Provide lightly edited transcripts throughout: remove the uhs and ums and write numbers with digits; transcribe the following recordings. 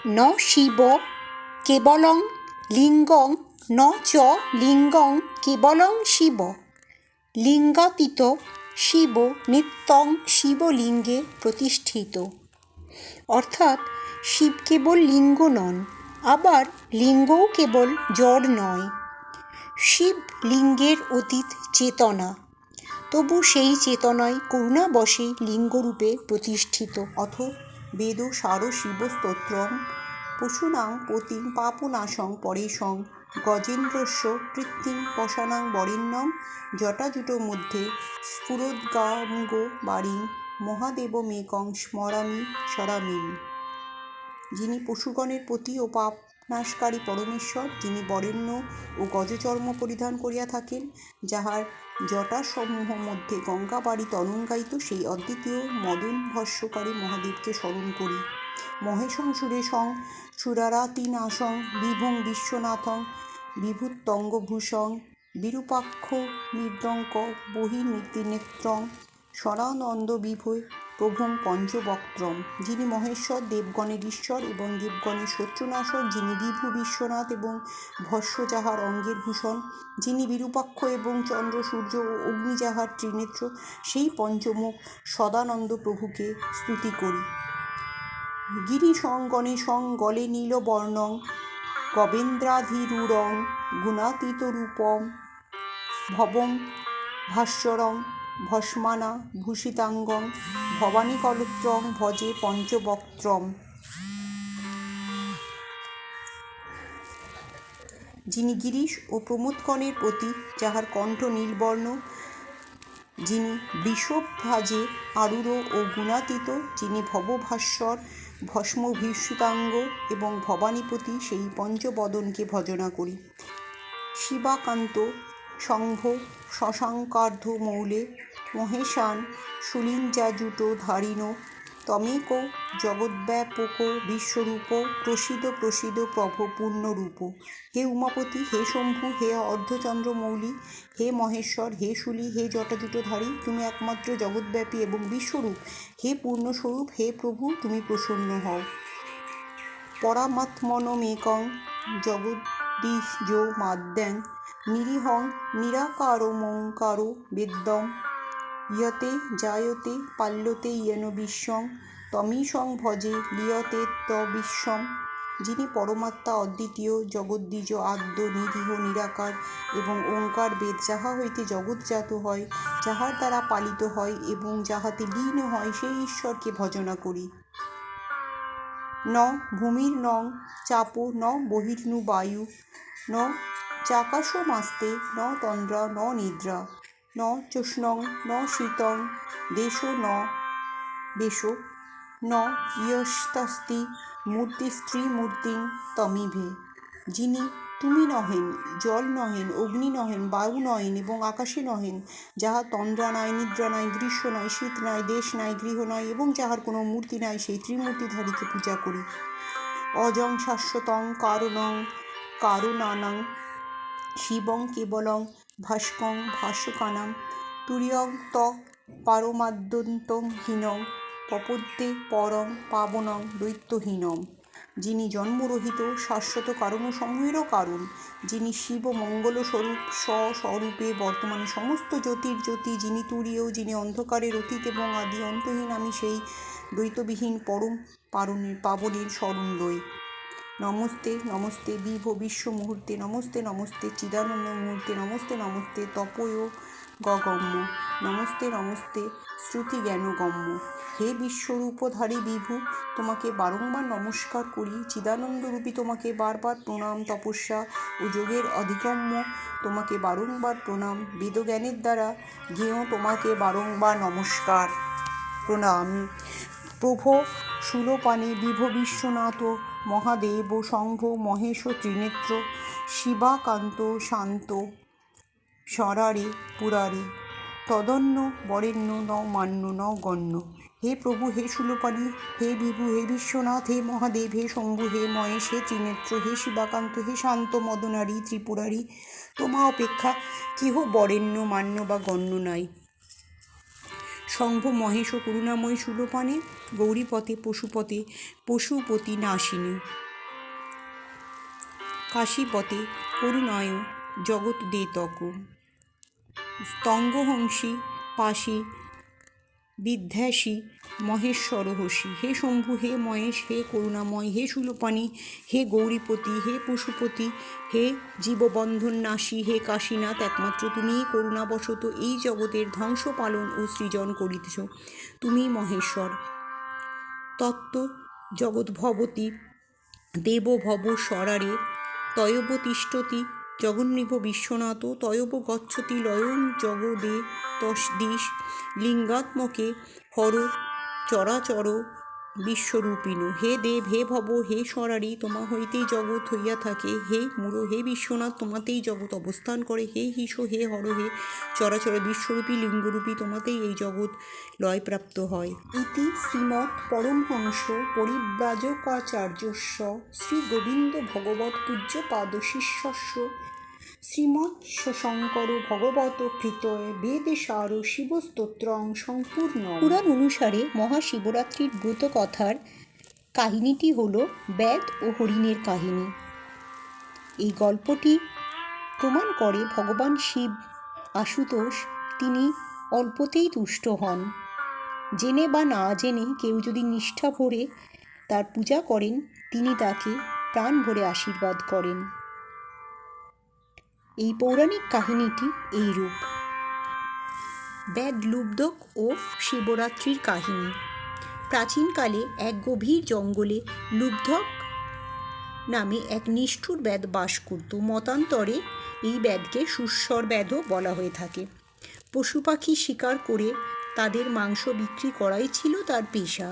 ন শিব কেবলং লিঙ্গং ন চ লিঙ্গং কেবলং শিব লিঙ্গাতীত শিব নিত্যং শিবলিঙ্গে প্রতিষ্ঠিত। অর্থাৎ শিব কেবল লিঙ্গ নন, আবার লিঙ্গও কেবল জড় নয়। শিব লিঙ্গের অতীত চেতনা, তবু সেই চেতনায় করুণাবশে লিঙ্গরূপে প্রতিষ্ঠিত। অথ বেদ সার শিব স্তোত্রম পশুনাং পতিং পাপনাশং পরেশং গজেন্দ্রস্য কৃত্তিং পশানাং বরেণ্যম জটাজুট মধ্যে স্ফুরোদ্গাঙ্গ বারিং মহাদেবমেকং স্মরামি স্মরামিম। যিনি পশুগণের পতি ও পাপ নাশকারী পরমেশ্বর, যিনি বরেণ্য ও গজচর্ম পরিধান করিয়া থাকেন, যাহার জটাসমূহ মধ্যে গঙ্গাবাড়ি তরঙ্গায়িত, সেই অদ্বিতীয় মদন ভস্যকারী মহাদেবকে স্মরণ করি। মহেশং সুরেশং সুরারাতিনাশং বিভুং বিশ্বনাথং বিভূতঙ্গভূষং বিরূপাক্ষ মৃদঙ্ক বহির্নীতিনেত্রং স্বরানন্দ বিভৈ প্রভুং পঞ্চবক্ত্রম। যিনি মহেশ্বর, দেবগণের ঈশ্বর এবং দেবগণের শত্রুনাশক, যিনি বিভু বিশ্বনাথ এবং ভস্য যাহার অঙ্গের ভূষণ, যিনি বিরূপাক্ষ এবং চন্দ্র সূর্য ও অগ্নি যাহার ত্রিনেত্র, সেই পঞ্চমুখ সদানন্দ প্রভুকে স্তুতি করি। গিরিশং গণেশং গলে নীলবর্ণং গবেন্দ্রাধিরূঢ়ং গুণাতীতরূপম ভবং ভাস্বরং ভস্মানা ভূষিতাঙ্গং ভবানীকলত্রং ভজে পঞ্চবক্ত্রম। যিনি গিরিশ ও প্রমোদগণের পতি, যাহার কণ্ঠ নীলবর্ণ, যিনি বৃষভধ্বজে আরূঢ় ও গুণাতীত, যিনি ভবভাস্বর ভস্মভূষিতাঙ্গ এবং ভবানীপতি, সেই পঞ্চবদনকে ভজনা করি। শিবাকান্ত শঙ্ভ শশাঙ্কার্ধ মৌলে মহেশান সুলিঞ্জাজুট ধারিণ তমেক জগদ্ব্যাপক বিশ্বরূপ প্রসীদ প্রসীদ প্রভ পূর্ণরূপ। হে উমাপতি, হে শম্ভু, হে অর্ধচন্দ্রমৌলি, হে মহেশ্বর, হে শুলি, হে জটাজুটধারী, তুমি একমাত্র জগৎব্যাপী এবং বিশ্বরূপ। হে পূর্ণস্বরূপ, হে প্রভু, তুমি প্রসন্ন হও। পরামাত্মনমেকং জগদ্বীশমাদ্যাং নিরীহং নিরাকারমোঙ্কারো বেদ্যং ইয়তে জায়তে পাল্যতে ইয়েন বিশ্বং তমীশং ভজে লিয়তে তবিশ্বম। যিনি পরমাত্মা, অদ্বিতীয়, জগদ্বীজ, আদ্য, নিরীহ, নিরাকার এবং ওঙ্কার বেদ, যাহা হইতে জগৎজাত হয়, যাহার দ্বারা পালিত হয় এবং যাহাতে লীন হয়, সেই ঈশ্বরকে ভজনা করি। ন ভূমির্ন চাপো ন বহির্নু বায়ু ন চাকাশমাস্তে ন তন্দ্রা ন নিদ্রা ন চোষ্ণং ন শীতং দেশো ন বেশো ন ইয়স্তাস্তি মূর্তিস্ত্রীমূর্তিং তমিভে। যিনি তুমি নহেন, জল নহেন, অগ্নি নহেন, বায়ু নহেন এবং আকাশে নহেন, যাহার তন্দ্রা নাই, নিদ্রা নাই, গ্রীষ্ম নাই, শীত নাই, দেশ নাই, গৃহ নাই এবং যাহার কোনো মূর্তি নাই, সেই ত্রিমূর্তিধারীকে পূজা করি। অজং শাশ্বতং কারণং কারণানাং শিবং কেবলং ভাস্কং ভাস্বকানাম তুর্যং ত পারমাদ্যন্তং হীনং পপদ্যে পরং পাবনং দৈত্যহীনম। যিনি জন্মরহিত, শাশ্বত কারণসমূহেরও কারণ, যিনি শিব মঙ্গলস্বরূপ, স্বস্বরূপে বর্তমানে সমস্ত জ্যোতির জ্যোতি, যিনি তুরীয়, যিনি অন্ধকারের অতীত এবং আদি অন্তহীন, আমি সেই দ্বৈতবিহীন পরম পাবনের শরণ লই। নমস্তে নমস্তে বিভো বিশ্ব মুহূর্তে নমস্তে নমস্তে চিদানন্দ মুহূর্তে নমস্তে নমস্তে তপোয় গগম্য নমস্তে নমস্তে শ্রুতি জ্ঞানগম্য। হে বিশ্বরূপধারী বিভু, তোমাকে বারংবার নমস্কার করি। চিদানন্দরূপী তোমাকে বারবার প্রণাম। তপস্যা ও যোগের অধিগম্য তোমাকে বারংবার প্রণাম। বেদজ্ঞানের দ্বারা জ্ঞেয় তোমাকে বারংবার নমস্কার প্রণাম। প্রভো শূলপাণি বিভো বিশ্বনাথ মহাদেব শম্ভ মহেশ ত্রিনেত্র শিবাকান্ত শান্ত সরারে পুরারে তদন্য বরেণ্য ন মান্য ন গণ্য। হে প্রভু, হে শূলপাণি, হে বিভু, হে বিশ্বনাথ, হে মহাদেব, হে শম্ভু, হে মহেশ, হে ত্রিনেত্র, হে শিবাকান্ত, হে শান্ত মদনারী ত্রিপুরারী, তোমা অপেক্ষা কেহ বরেণ্য, মান্য বা গণ্য নাই। শম্ভ মহেশ ও করুণাময়ী শূলপাণে, গৌরীপথে পশুপথে পশুপতি নাশিনী, কাশীপথে করুণায় জগৎ দেতক, স্তঙ্গহংসী পাশী বিধ্যাসী মহেশ্বর হসি। হে শম্ভু, হে মহেশ, হে করুণাময়, হে শূলপাণি, হে গৌরীপতি, হে পশুপতি, হে জীববন্ধন নাশী, হে কাশীনাথ, একমাত্র তুমিই করুণাবশত এই জগতের ধ্বংস পালন ও সৃজন করিতেছ। তুমি মহেশ্বর। তত্ত্ব জগদ্ভবতী দেব ভব স্বরারে, তয়ব তিষ্ঠতি জগন্নিভ বিশ্বনাথ, তয়ব গচ্ছতি লয়ং জগদে তসদিশ, লিঙ্গাত্মকে হর চরাচর বিশ্বরূপিণ। হে দেব, হে ভব, হে স্বরারি, তোমা হইতেই জগৎ হইয়া থাকে। হে মূর, হে বিশ্বনাথ, তোমাতেই জগৎ অবস্থান করে। হে ঈশ, হে হর, হে চরাচর বিশ্বরূপী লিঙ্গরূপী, তোমাতেই এই জগৎ লয়প্রাপ্ত হয়। ইতি শ্রীমৎ পরমহংস পরিব্রাজকাচার্যস্য শ্রী গোবিন্দ ভগবৎ পূজ্যপাদ শিষ্যস্য শ্রীমৎশঙ্কর ভগবত কৃতয় বেদসার শিবস্তোত্রং সম্পূর্ণ। পুরাণ অনুসারে মহাশিবরাত্রির ব্রত কথার কাহিনীটি হল বেদ ও হরিণের কাহিনী। এই গল্পটি প্রমাণ করে ভগবান শিব আশুতোষ তিনি অল্পতেই তুষ্ট হন। জেনে বা না জেনে কেউ যদি নিষ্ঠা ভরে তার পূজা করেন, তিনি তাকে প্রাণ ভরে আশীর্বাদ করেন। এই পৌরাণিক কাহিনীটি এইরূপ। বেদ লুব্ধক ও শিবরাত্রির কাহিনী। প্রাচীনকালে এক গভীর জঙ্গলে লুব্ধক নামে এক নিষ্ঠুর বেদ বাস করত। মতান্তরে এই বেদকে সুস্বর বেদও বলা হয়ে থাকে। পশু পাখি শিকার করে তাদের মাংস বিক্রি করাই ছিল তার পেশা।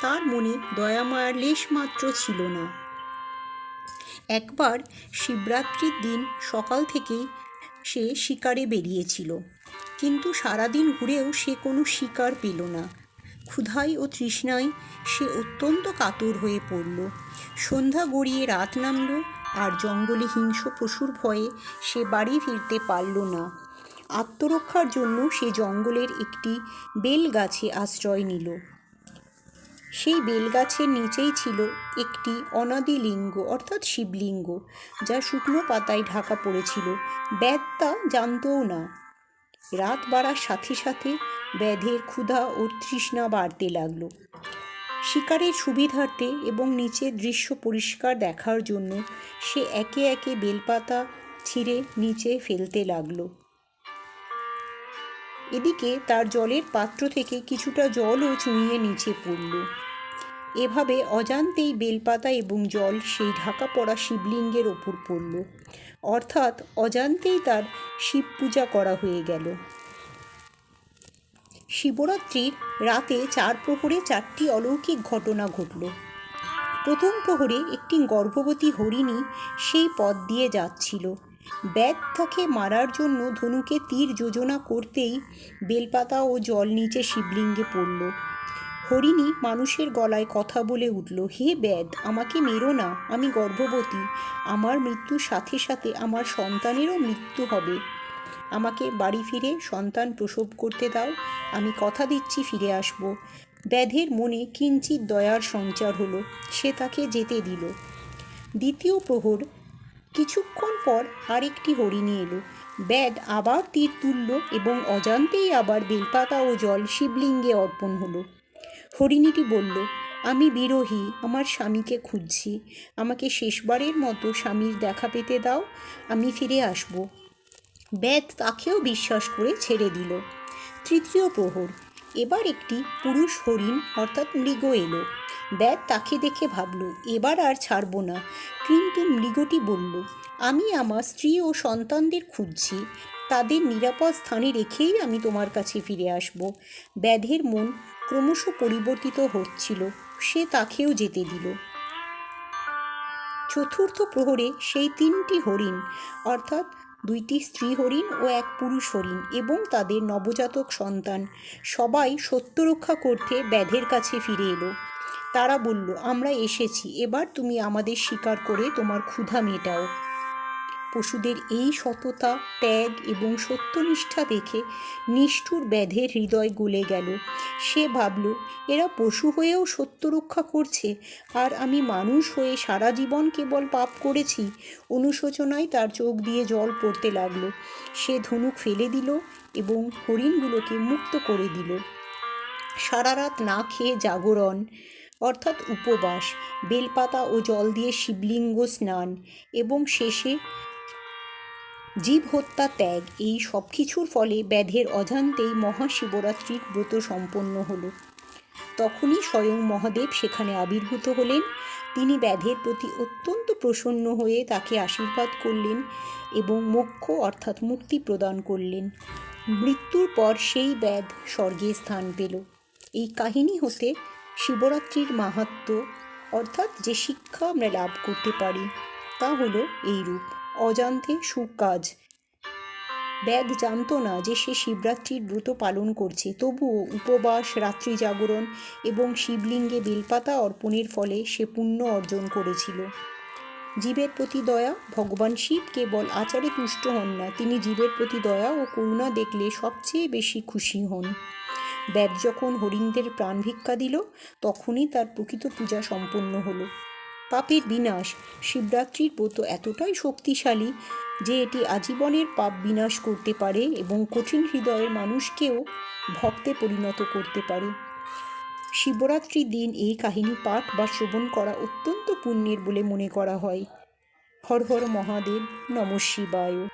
তার মনে দয়ামায়ার লেশমাত্র ছিল না। একবার শিবরাত্রির দিন সকাল থেকেই সে শিকারে বেরিয়েছিল, কিন্তু সারাদিন ঘুরেও সে কোনো শিকার পেল না। ক্ষুধায় ও তৃষ্ণায় সে অত্যন্ত কাতর হয়ে পড়ল। সন্ধ্যা গড়িয়ে রাত নামল, আর জঙ্গলে হিংস্র পশুর ভয়ে সে বাড়ি ফিরতে পারল না। আত্মরক্ষার জন্য সে জঙ্গলের একটি বেল গাছে আশ্রয় নিল। সেই বেলগাছের নিচেই ছিল একটি অনাদি লিঙ্গ অর্থাৎ শিবলিঙ্গ, যা শুকনো পাতায় ঢাকা পড়েছিল। বেদ তা জানতও না। রাত বাড়ার সাথে সাথে বেদের ক্ষুধা ও তৃষ্ণা বাড়তে লাগলো। শিকারের সুবিধার্থে এবং নিচের দৃশ্য পরিষ্কার দেখার জন্য সে একে একে বেলপাতা ছিঁড়ে নিচে ফেলতে লাগলো। এদিকে তার জলের পাত্র থেকে কিছুটা জলও চুঁইয়ে নিচে পড়ল। এভাবে অজান্তেই বেলপাতা এবং জল সেই ঢাকা পড়া শিবলিঙ্গের ওপর পড়ল, অর্থাৎ অজান্তেই তার শিব পূজা করা হয়ে গেল। শিবরাত্রির রাতে 4 প্রহরে 4টি অলৌকিক ঘটনা ঘটল। প্রথম প্রহরে একটি গর্ভবতী হরিণী সেই পথ দিয়ে যাচ্ছিল। বেদ তাকে মারার জন্য ধনুকে তীর যোজনা করতেই বেলপাতা ও জল নিচে শিবলিঙ্গে পড়ল। হরিণী মানুষের গলায় কথা বলে উঠল, হে বেদ, আমাকে মেরো না, আমি গর্ভবতী। আমার মৃত্যুর সাথে সাথে আমার সন্তানেরও মৃত্যু হবে। আমাকে বাড়ি ফিরে সন্তান প্রসব করতে দাও, আমি কথা দিচ্ছি ফিরে আসব। বেদের মনে কিঞ্চিৎ দয়ার সঞ্চার হলো, সে তাকে যেতে দিল। দ্বিতীয় প্রহর, কিছুক্ষণ পর আরেকটি হরিণী এলো। বেদ আবার তীর তুলল এবং অজান্তেই আবার বেলপাতা ও জল শিবলিঙ্গে অর্পণ হলো। হরিণীটি বলল, আমি বিরহী, আমার স্বামীকে খুঁজছি, আমাকে শেষবারের মতো স্বামীর দেখা পেতে দাও, আমি ফিরে আসব। বেদ তাকেও বিশ্বাস করে ছেড়ে দিল। তৃতীয় প্রহর, এবার একটি পুরুষ হরিণ অর্থাৎ মৃগ এলো। বেদ তাকে দেখে ভাবল, এবার আর ছাড়ব না। কিন্তু মৃগটি বলল, আমি আমার স্ত্রী ও সন্তানদের খুঁজছি, তাদের নিরাপদ স্থানে রেখেই আমি তোমার কাছে ফিরে আসব। বেদের মন ক্রমশ পরিবর্তিত হচ্ছিল, সে তাকেও যেতে দিল। চতুর্থ প্রহরে সেই 3টি হরিণ অর্থাৎ 2টি স্ত্রী হরিণ ও এক পুরুষ হরিণ এবং তাদের নবজাতক সন্তান সবাই সত্য রক্ষা করতে বেদের কাছে ফিরে এলো। তারা বলল, আমরা এসেছি, এবার তুমি আমাদের শিকার করে তোমার ক্ষুধা মেটাও। পশুদের এই সততা, ত্যাগ এবং সত্যনিষ্ঠা দেখে নিষ্ঠুর ব্যাধের হৃদয় গলে গেল। সে ভাবল, এরা পশু হয়েও সত্য রক্ষা করছে, আর আমি মানুষ হয়ে সারা জীবন কেবল পাপ করেছি। অনুশোচনায় তার চোখ দিয়ে জল পড়তে লাগলো। সে ধনুক ফেলে দিল এবং হরিণগুলোকে মুক্ত করে দিল। সারা রাত না খেয়ে জাগরণ অর্থাৎ উপবাস, বেলপাতা ও জল দিয়ে শিবলিঙ্গ স্নান এবং শেষে জীব হত্যা ত্যাগ, এই সব কিছুর ফলে ব্যাধের অজান্তেই মহাশিবরাত্রির ব্রত সম্পন্ন হলো। তখনই স্বয়ং মহাদেব সেখানে আবির্ভূত হলেন। তিনি ব্যাধের প্রতি অত্যন্ত প্রসন্ন হয়ে তাকে আশীর্বাদ করলেন এবং মোক্ষ অর্থাৎ মুক্তি প্রদান করলেন। মৃত্যুর পর সেই ব্যাধ স্বর্গে স্থান পেল। এই কাহিনী হতে শিবরাত্রির মাহাত্ম্য অর্থাৎ যে শিক্ষা আমরা লাভ করতে পারি তা হলো এইরূপ। অজান্তে সুকাজ। ব্যাধ জানতো না যে সে শিবরাত্রির ব্রত পালন করছে, তবুও উপবাস, রাত্রি জাগরণ এবং শিবলিঙ্গে বেলপাতা অর্পণের ফলে সে পুণ্য অর্জন করেছিল। জীবের প্রতি দয়া। ভগবান শিব কেবল আচারে তুষ্ট হন না, তিনি জীবের প্রতি দয়া ও করুণা দেখলে সবচেয়ে বেশি খুশি হন। ব্যাধ যখন হরিণদের প্রাণ ভিক্ষা দিল, তখনই তার প্রকৃত পূজা সম্পন্ন হলো। পাপের বিনাশ। শিবরাত্রির ব্রত এতটাই শক্তিশালী যে এটি আজীবনের পাপ বিনাশ করতে পারে এবং কঠিন হৃদয়ের মানুষকেও ভক্তে পরিণত করতে পারে। শিবরাত্রির দিন এই কাহিনী পাঠ বা শ্রবণ করা অত্যন্ত পুণ্যের বলে মনে করা হয়। হর হর মহাদেব, নমঃ শিবায়।